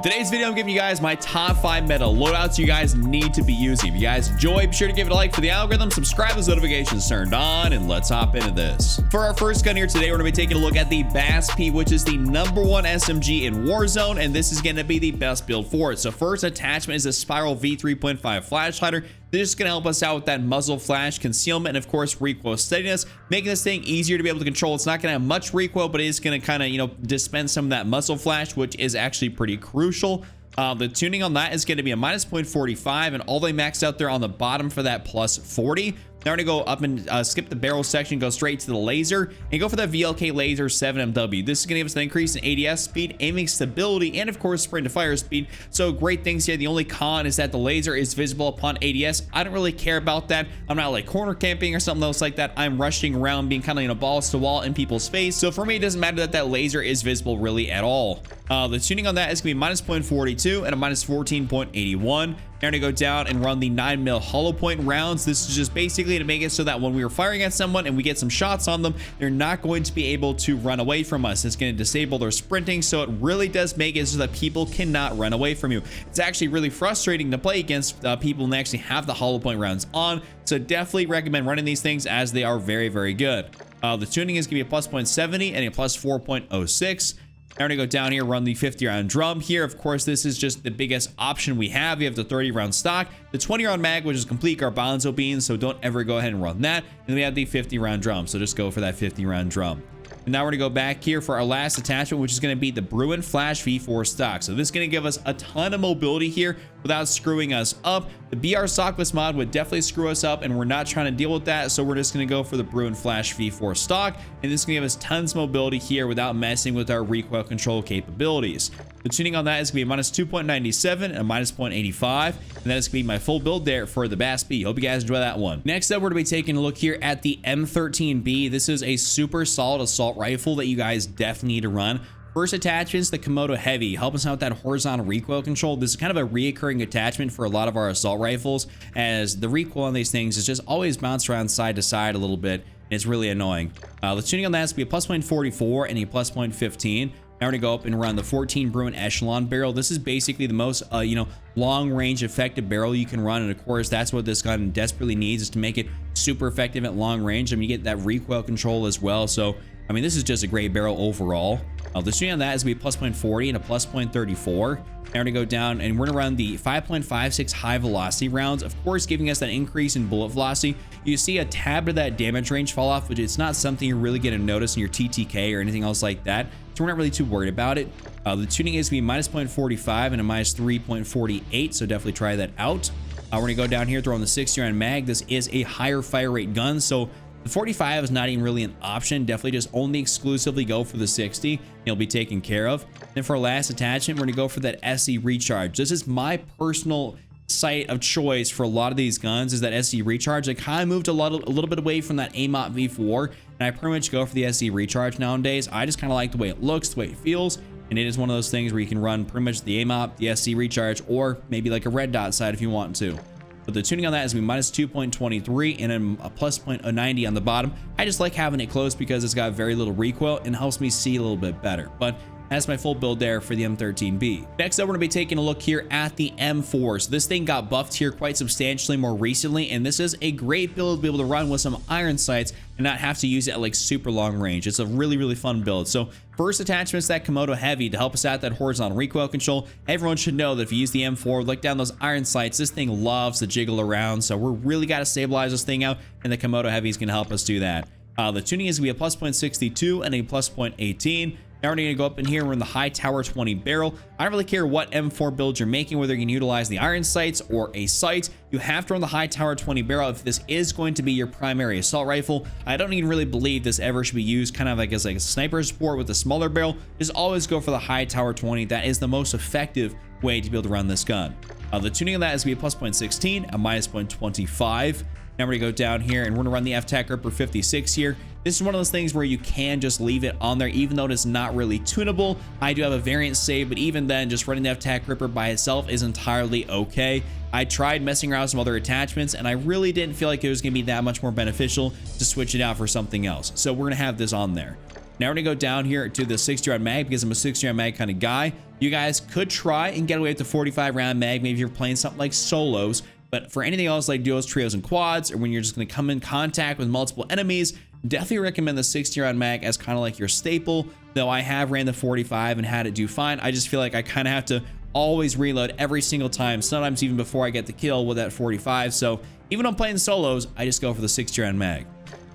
In today's video, I'm giving you guys my top 5 meta loadouts you guys need to be using. If you guys enjoy, be sure to give it a like for the algorithm, subscribe with notifications turned on, and let's hop into this. For our first gun here today, we're going to be taking a look at the BASP, which is the #1 SMG in Warzone, and this is going to be the best build for it. So first attachment is a Spiral V3.5 flash hider. This is going to help us out with that muzzle flash, concealment, and of course recoil steadiness, making this thing easier to be able to control. It's not going to have much recoil, but it is going to kind of, dispense some of that muzzle flash, which is actually pretty crucial. The tuning on that is going to be a -0.45, and all they maxed out there on the bottom for that +40. Now we're going to go up and skip the barrel section, go straight to the laser, and go for that VLK laser 7MW. This is going to give us an increase in ADS speed, aiming stability, and of course sprint to fire speed. So great things here. The only con is that the laser is visible upon ADS. I don't really care about that. I'm not like corner camping or something else like that. I'm rushing around, being kind of, balls to wall in people's face. So for me, it doesn't matter that that laser is visible really at all. The tuning on that is going to be -0.42 and a -14.81. Now we're going to go down and run the 9mm hollow point rounds. This is just basically to make it so that when we are firing at someone and we get some shots on them, they're not going to be able to run away from us. It's going to disable their sprinting, so it really does make it so that people cannot run away from you. It's actually really frustrating to play against people and actually have the hollow point rounds on, so definitely recommend running these things as they are very, very good. The tuning is going to be a +0.70 and a +4.06. Now we're going to go down here, run the 50-round drum here. Of course, this is just the biggest option we have. We have the 30-round stock, the 20-round mag, which is complete garbanzo beans, so don't ever go ahead and run that. And then we have the 50-round drum, so just go for that 50-round drum. And now we're going to go back here for our last attachment, which is going to be the Bruin Flash V4 stock. So this is going to give us a ton of mobility here without screwing us up. The BR stockless mod would definitely screw us up, and we're not trying to deal with that. So we're just going to go for the Bruin Flash V4 stock. And this is going to give us tons of mobility here without messing with our recoil control capabilities. The tuning on that is going to be -2.97 and a -0.85. And that is going to be my full build there for the BASP. Hope you guys enjoy that one. Next up, we're going to be taking a look here at the M13B. This is a super solid assault rifle that you guys definitely need to run. First attachment is the Komodo Heavy, help us out with that horizontal recoil control. This is kind of a reoccurring attachment for a lot of our assault rifles, as the recoil on these things is just always bounced around side to side a little bit. It's really annoying. The tuning on that is going to be a +0.44 and a +0.15. Now we're going to go up and run the 14 Bruin Echelon barrel. This is basically the most, long-range effective barrel you can run. And of course, that's what this gun desperately needs, is to make it super effective at long range. I mean, you get that recoil control as well. So, I mean, this is just a great barrel overall. The tuning on that is going to be +0.40 and a +0.34. Now we're going to go down and we're going to run the 5.56 high velocity rounds, of course, giving us that increase in bullet velocity. You see a tab of that damage range fall off, but it's not something you're really going to notice in your TTK or anything else like that. So we're not really too worried about it. The tuning is going to be -0.45 and a -3.48. So definitely try that out. We're going to go down here, throw on the 60-round mag. This is a higher fire rate gun, so the 45 is not even really an option. Definitely just only exclusively go for the 60. It'll be taken care of. And for our last attachment, we're going to go for that SE recharge. This is my personal sight of choice for a lot of these guns, is that SE recharge. I kind of moved a little bit away from that AMOP V4, and I pretty much go for the SE recharge nowadays. I just kind of like the way it looks, the way it feels, and it is one of those things where you can run pretty much the AMOP, the SE recharge, or maybe like a red dot side if you want to. But the tuning on that is going to be -2.23 and a +0.90 on the bottom. I just like having it close because it's got very little recoil and helps me see a little bit better. But that's my full build there for the M13B. Next up, we're going to be taking a look here at the M4. So this thing got buffed here quite substantially more recently, and this is a great build to be able to run with some iron sights and not have to use it at like super long range. It's a really, really fun build. So first attachment is that Komodo Heavy to help us out that horizontal recoil control. Everyone should know that if you use the M4, look down those iron sights, this thing loves to jiggle around. So we're really got to stabilize this thing out, and the Komodo Heavy is going to help us do that. The tuning is going to be a +0.62 and a +0.18. Now we're going to go up in here and run the high tower 20 barrel. I don't really care what M4 build you're making, whether you can utilize the iron sights or a sight. You have to run the high tower 20 barrel if this is going to be your primary assault rifle. I don't even really believe this ever should be used kind of like as like a sniper support with a smaller barrel. Just always go for the high tower 20. That is the most effective way to be able to run this gun. The tuning of that is going to be a +0.16, a -0.25. Now we're going to go down here and we're going to run the F-Tac Ripper 56 here. This is one of those things where you can just leave it on there, even though it is not really tunable. I do have a variant save, but even then, just running the F-Tac Ripper by itself is entirely okay. I tried messing around with some other attachments, and I really didn't feel like it was going to be that much more beneficial to switch it out for something else. So we're going to have this on there. Now we're going to go down here to the 60-round mag because I'm a 60-round mag kind of guy. You guys could try and get away with the 45 round mag, maybe if you're playing something like solos, but for anything else like duos, trios, and quads, or when you're just going to come in contact with multiple enemies, definitely recommend the 60 round mag as kind of like your staple. Though I have ran the 45 and had it do fine, I just feel like I kind of have to always reload every single time, sometimes even before I get the kill with that 45. So even when I'm playing solos, I just go for the 60 round mag.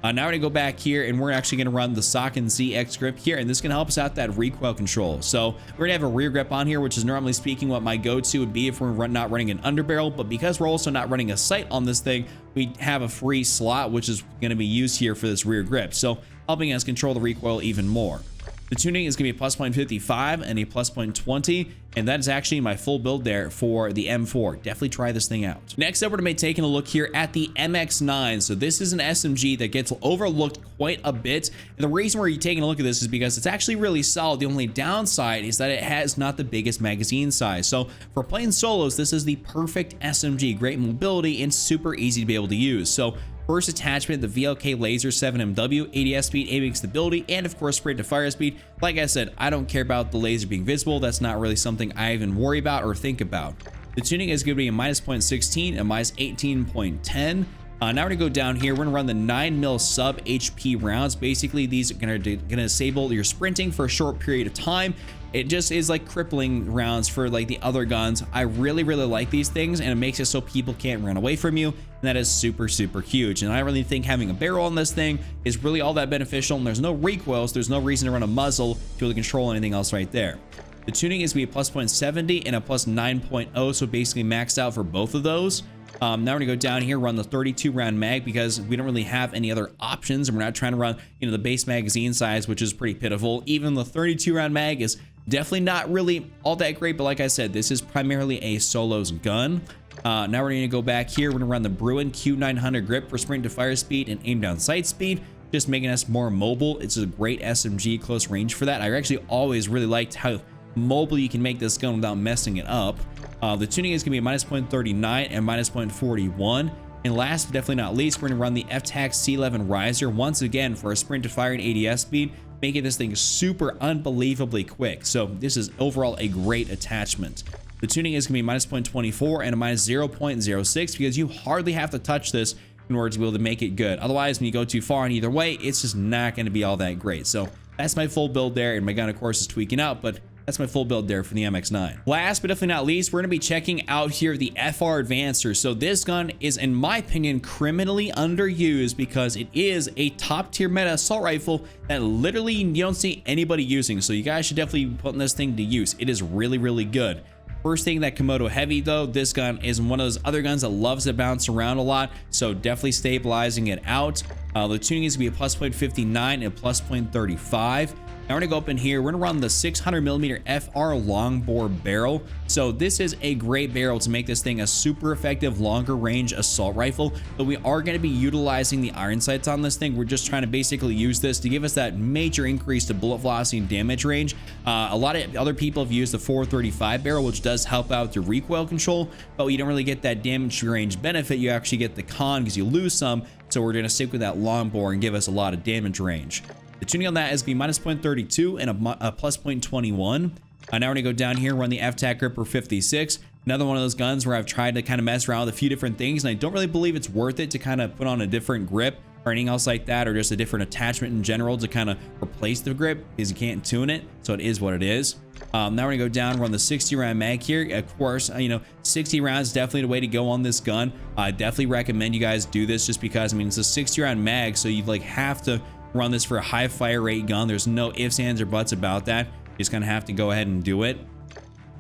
Now we're gonna go back here and we're actually gonna run the SOC and ZX grip here, and this is gonna help us out that recoil control. So we're gonna have a rear grip on here, which is normally speaking what my go-to would be if we're not running an underbarrel, but because we're also not running a sight on this thing, we have a free slot, which is gonna be used here for this rear grip. So helping us control the recoil even more. The tuning is going to be a plus 0.55 and a plus 0.20, and that is actually my full build there for the M4. Definitely try this thing out. Next up, we're going to be taking a look here at the MX9. So this is an SMG that gets overlooked quite a bit, and the reason we're taking a look at this is because it's actually really solid. The only downside is that it has not the biggest magazine size. So for playing solos, this is the perfect SMG. Great mobility and super easy to be able to use. So first attachment, the VLK Laser 7MW, ADS speed, aiming stability, and of course sprint to fire speed. Like I said, I don't care about the laser being visible. That's not really something I even worry about or think about. The tuning is going to be a minus 0.16 and minus 18.10. Now we're gonna go down here. We're gonna run the 9mm sub HP rounds. Basically, these are gonna disable your sprinting for a short period of time. It just is like crippling rounds for like the other guns. I really like these things, and it makes it so people can't run away from you, and that is super huge. And I really think having a barrel on this thing is really all that beneficial, and there's no recoils, there's no reason to run a muzzle to be able to control anything else right there. The tuning is gonna be a plus 0.70 and a plus 9.0, so basically maxed out for both of those. Now we're gonna go down here, run the 32 round mag because we don't really have any other options, and we're not trying to run, you know, the base magazine size, which is pretty pitiful. Even the 32 round mag is definitely not really all that great, but like I said, this is primarily a solos gun. Now we're gonna go back here. We're gonna run the Bruin Q900 grip for sprint to fire speed and aim down sight speed, just making us more mobile. It's a great SMG close range for that. I actually always really liked how mobile you can make this gun without messing it up. The tuning is gonna be a minus 0.39 and minus 0.41. And last but definitely not least, we're gonna run the FTAC C11 riser once again for a sprint to fire and ADS speed, making this thing super unbelievably quick. So this is overall a great attachment. The tuning is gonna be minus 0.24 and a minus 0.06 because you hardly have to touch this in order to be able to make it good. Otherwise, when you go too far in either way, it's just not gonna be all that great. So that's my full build there, and my gun of course is tweaking out, but that's my full build there for the MX9. Last but definitely not least, we're gonna be checking out here the FR Advancer. So this gun is, in my opinion, criminally underused because it is a top tier meta assault rifle that literally you don't see anybody using. So you guys should definitely be putting this thing to use. It is really good. First thing, that Komodo heavy though, this gun is one of those other guns that loves to bounce around a lot, so definitely stabilizing it out. The tuning is gonna be a plus 0.59 and a plus 0.35. Now we're gonna go up in here. We're gonna run the 600mm FR longbore barrel. So this is a great barrel to make this thing a super effective longer range assault rifle, but we are gonna be utilizing the iron sights on this thing. We're just trying to basically use this to give us that major increase to bullet velocity and damage range. A lot of other people have used the 435 barrel, which does help out the recoil control, but you don't really get that damage range benefit. You actually get the con because you lose some. So we're gonna stick with that longbore and give us a lot of damage range. The tuning on that is be minus 0.32 and a plus 0.21. Now we're gonna go down here, run the FTAC gripper 56. Another one of those guns where I've tried to kind of mess around with a few different things, and I don't really believe it's worth it to kind of put on a different grip or anything else like that, or just a different attachment in general to kind of replace the grip because you can't tune it. So it is what it is. Now we're gonna go down, run the 60 round mag here. Of course, you know, 60 rounds is definitely the way to go on this gun. I definitely recommend you guys do this just because, I mean, it's a 60 round mag, so you like have to run this for a high fire rate gun. There's no ifs, ands, or buts about that. You just gonna have to go ahead and do it.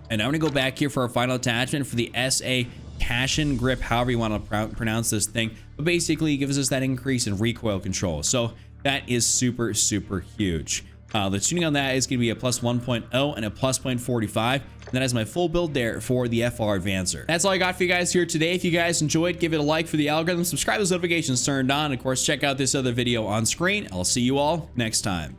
And I'm gonna go back here for our final attachment for the SA Cashin grip, however you want to pronounce this thing, but basically it gives us that increase in recoil control. So that is super huge. The tuning on that is going to be a plus 1.0 and a plus 0.45. And that is my full build there for the FR Advancer. That's all I got for you guys here today. If you guys enjoyed, give it a like for the algorithm, subscribe, those notifications turned on. Of course, check out this other video on screen. I'll see you all next time.